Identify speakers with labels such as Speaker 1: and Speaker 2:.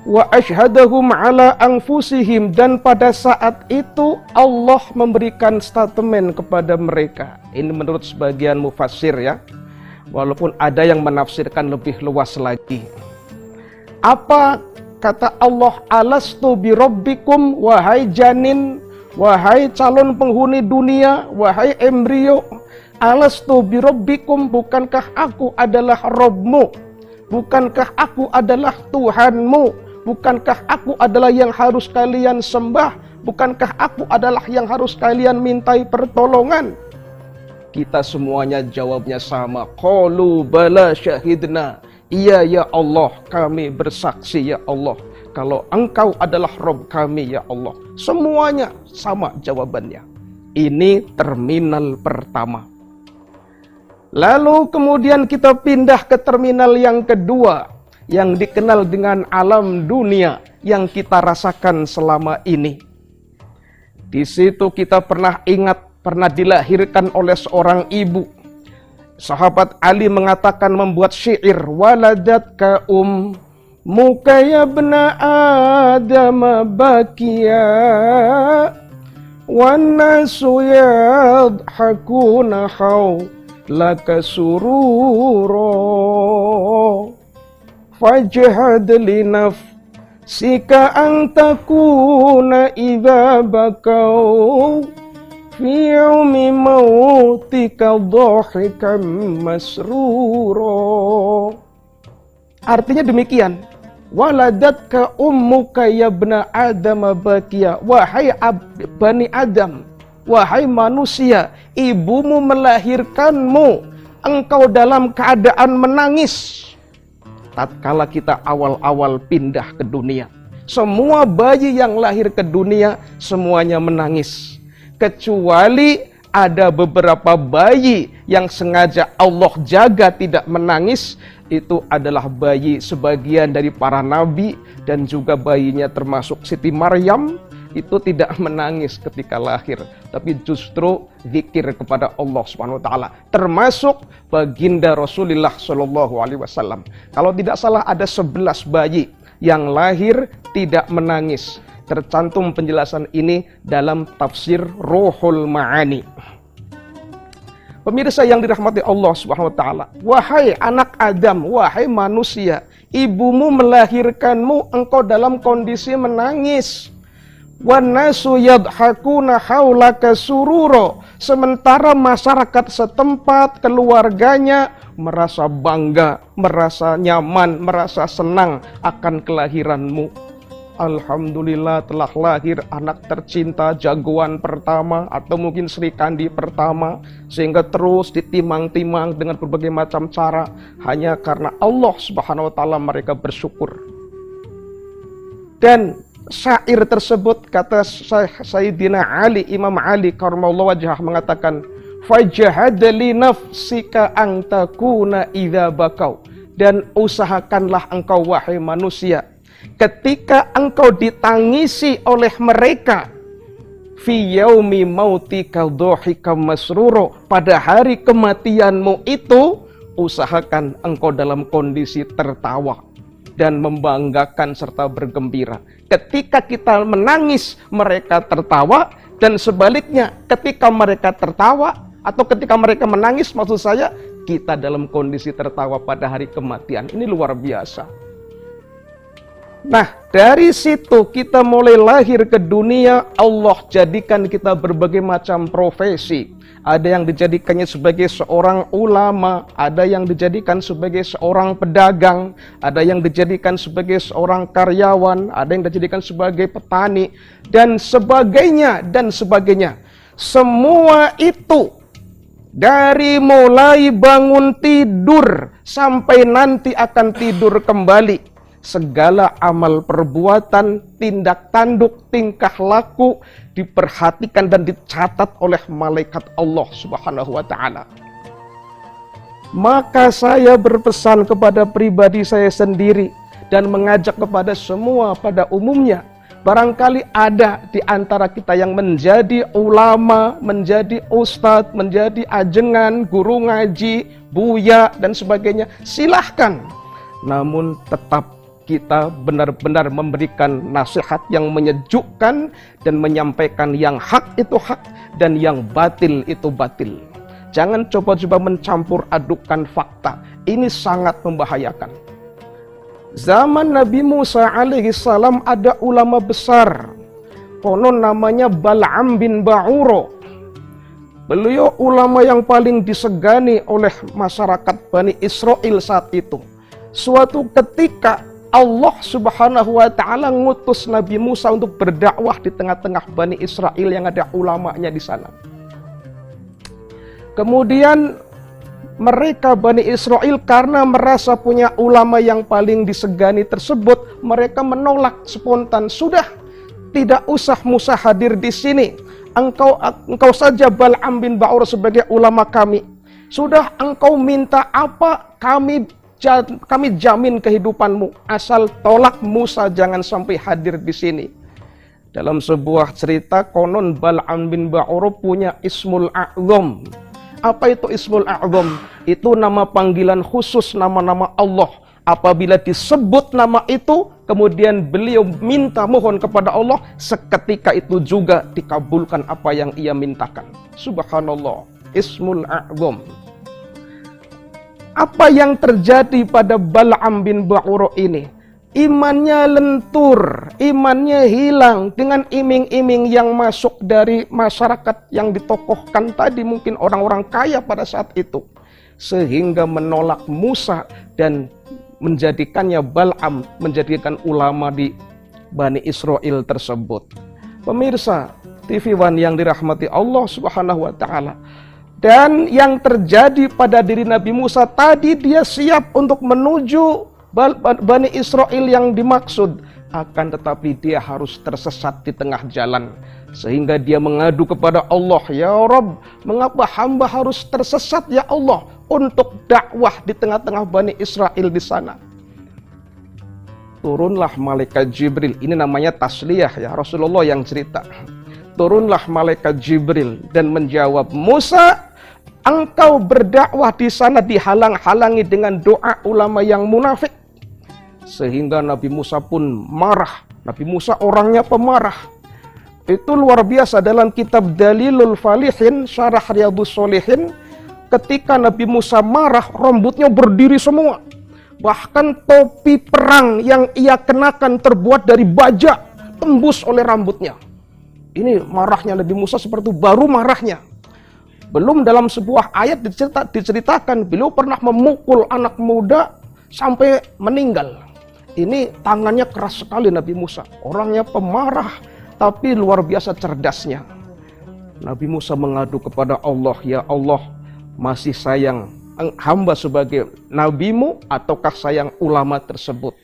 Speaker 1: wa asyhadahum ala anfusihim, dan pada saat itu Allah memberikan statement kepada mereka. Ini menurut sebagian mufassir ya, walaupun ada yang menafsirkan lebih luas lagi. Apa kata Allah? Alastu birabbikum, wahai janin, wahai calon penghuni dunia, wahai embrio, alastu birabbikum, bukankah aku adalah Rabbmu, bukankah aku adalah Tuhanmu, bukankah aku adalah yang harus kalian sembah, bukankah aku adalah yang harus kalian mintai pertolongan? Kita semuanya jawabnya sama, qalu bala syahidna, iya ya Allah, kami bersaksi ya Allah, kalau engkau adalah Rabb kami ya Allah. Semuanya sama jawabannya. Ini terminal pertama. Lalu kemudian kita pindah ke terminal yang kedua, yang dikenal dengan alam dunia yang kita rasakan selama ini. Di situ kita pernah ingat, pernah dilahirkan oleh seorang ibu. Sahabat Ali mengatakan, membuat syair, waladatka ummuka ya ibna Adam bakiya wan nasu yadhakuna hawlaka surura fajhad li nafsika an takuna idza bakau fi yaumi mautika dhahikan masrura. Artinya demikian, waladatka ummuka ya ibna Adam bakiya, wahai bani Adam, wahai manusia, ibumu melahirkanmu, engkau dalam keadaan menangis. Tatkala kita awal-awal pindah ke dunia, semua bayi yang lahir ke dunia semuanya menangis, kecuali ada beberapa bayi yang sengaja Allah jaga tidak menangis. Itu adalah bayi sebagian dari para nabi, dan juga bayinya termasuk Siti Maryam, itu tidak menangis ketika lahir, tapi justru zikir kepada Allah Subhanahu wa taala. Termasuk baginda Rasulullah Shallallahu alaihi wasallam. Kalau tidak salah ada 11 bayi yang lahir tidak menangis. Tercantum penjelasan ini dalam tafsir Ruhul Ma'ani. Pemirsa yang dirahmati Allah Subhanahu wa taala, wahai anak Adam, wahai manusia, ibumu melahirkanmu, engkau dalam kondisi menangis. Wan nasu yadhakuna haulaka sururo, sementara masyarakat setempat, keluarganya merasa bangga, merasa nyaman, merasa senang akan kelahiranmu. Alhamdulillah telah lahir anak tercinta, jagoan pertama, atau mungkin Sri Kandi pertama, sehingga terus ditimang-timang dengan berbagai macam cara, hanya karena Allah Subhanahu wa taala mereka bersyukur. Dan syair tersebut, kata Sayyidina Ali, Imam Ali karramallahu wajhah mengatakan, fajhad li nafsika an takuna idza bakau, dan usahakanlah engkau wahai manusia, ketika engkau ditangisi oleh mereka, fi yaumi mautika dhahikam masruro, pada hari kematianmu itu, usahakan engkau dalam kondisi tertawa dan membanggakan serta bergembira. Ketika kita menangis, mereka tertawa, dan sebaliknya ketika mereka tertawa atau ketika mereka menangis, maksud saya, kita dalam kondisi tertawa pada hari kematian. Ini luar biasa. Nah, dari situ kita mulai lahir ke dunia, Allah jadikan kita berbagai macam profesi. Ada yang dijadikannya sebagai seorang ulama, ada yang dijadikan sebagai seorang pedagang, ada yang dijadikan sebagai seorang karyawan, ada yang dijadikan sebagai petani, dan sebagainya, dan sebagainya. Semua itu, dari mulai bangun tidur sampai nanti akan tidur kembali, segala amal perbuatan, tindak tanduk, tingkah laku diperhatikan dan dicatat oleh malaikat Allah Subhanahu wa taala. Maka saya berpesan kepada pribadi saya sendiri dan mengajak kepada semua pada umumnya, barangkali ada di antara kita yang menjadi ulama, menjadi ustadz, menjadi ajengan, guru ngaji, buya dan sebagainya, silahkan. Namun tetap kita benar-benar memberikan nasihat yang menyejukkan dan menyampaikan yang hak itu hak dan yang batil itu batil. Jangan coba-coba mencampur adukan fakta. Ini sangat membahayakan. Zaman Nabi Musa alaihi salam ada ulama besar. Konon namanya Bal'am bin Ba'uro. Beliau ulama yang paling disegani oleh masyarakat Bani Israel saat itu. Suatu ketika Allah Subhanahu wa taala ngutus Nabi Musa untuk berdakwah di tengah-tengah Bani Israel yang ada ulamanya di sana. Kemudian mereka Bani Israel karena merasa punya ulama yang paling disegani tersebut, mereka menolak spontan. Sudah, tidak usah Musa hadir di sini. Engkau saja Bal'am bin Ba'ur sebagai ulama kami. Sudah, engkau minta apa, kami jamin kehidupanmu. Asal tolak Musa jangan sampai hadir di sini. Dalam sebuah cerita konon Bal'am bin Ba'ur punya Ismul A'zam. Apa itu Ismul A'zam? Itu nama panggilan khusus nama-nama Allah. Apabila disebut nama itu, kemudian beliau minta mohon kepada Allah, seketika itu juga dikabulkan apa yang ia mintakan. Subhanallah, Ismul A'zam. Apa yang terjadi pada Bal'am bin Ba'uro ini? Imannya lentur, imannya hilang dengan iming-iming yang masuk dari masyarakat yang ditokohkan tadi, mungkin orang-orang kaya pada saat itu. Sehingga menolak Musa dan menjadikannya Bal'am, menjadikan ulama di Bani Israel tersebut. Pemirsa TV One yang dirahmati Allah Subhanahu wa taala. Dan yang terjadi pada diri Nabi Musa tadi, dia siap untuk menuju Bani Israel yang dimaksud. Akan tetapi dia harus tersesat di tengah jalan. Sehingga dia mengadu kepada Allah, "Ya Rabb, mengapa hamba harus tersesat ya Allah untuk dakwah di tengah-tengah Bani Israel di sana?" Turunlah malaikat Jibril. Ini namanya tasliyah ya, Rasulullah yang cerita. Turunlah malaikat Jibril dan menjawab, "Musa, engkau berdakwah di sana dihalang-halangi dengan doa ulama yang munafik." Sehingga Nabi Musa pun marah. Nabi Musa orangnya pemarah. Itu luar biasa dalam kitab Dalilul Falihin, Syarah Riyadhus Shalihin. Ketika Nabi Musa marah, rambutnya berdiri semua. Bahkan topi perang yang ia kenakan terbuat dari baja, tembus oleh rambutnya. Ini marahnya Nabi Musa seperti baru marahnya. Belum dalam sebuah ayat diceritakan beliau pernah memukul anak muda sampai meninggal. Ini tangannya keras sekali Nabi Musa. Orangnya pemarah, tapi luar biasa cerdasnya. Nabi Musa mengadu kepada Allah, "Ya Allah, masih sayang hamba sebagai nabimu ataukah sayang ulama tersebut?"